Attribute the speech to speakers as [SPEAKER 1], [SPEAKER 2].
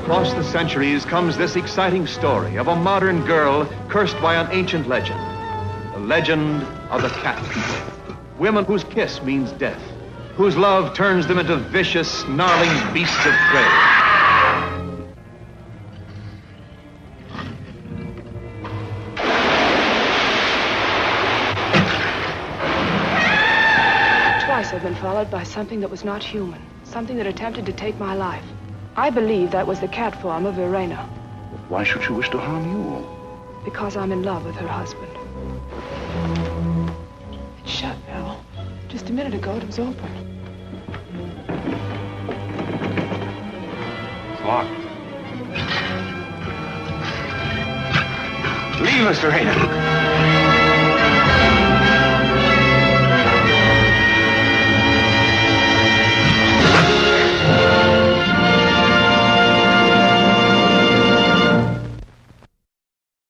[SPEAKER 1] Across the centuries comes this exciting story of a modern girl cursed by an ancient legend. The legend of the cat people. Women whose kiss means death, whose love turns them into vicious, snarling beasts of prey.
[SPEAKER 2] Twice I've been followed by something that was not human, something that attempted to take my life. I believe that was the cat form of Irena.
[SPEAKER 3] Why should she wish to harm you?
[SPEAKER 2] Because I'm in love with her husband. It's shut now. Just a minute ago, it was open.
[SPEAKER 3] It's locked. Leave us, Irena.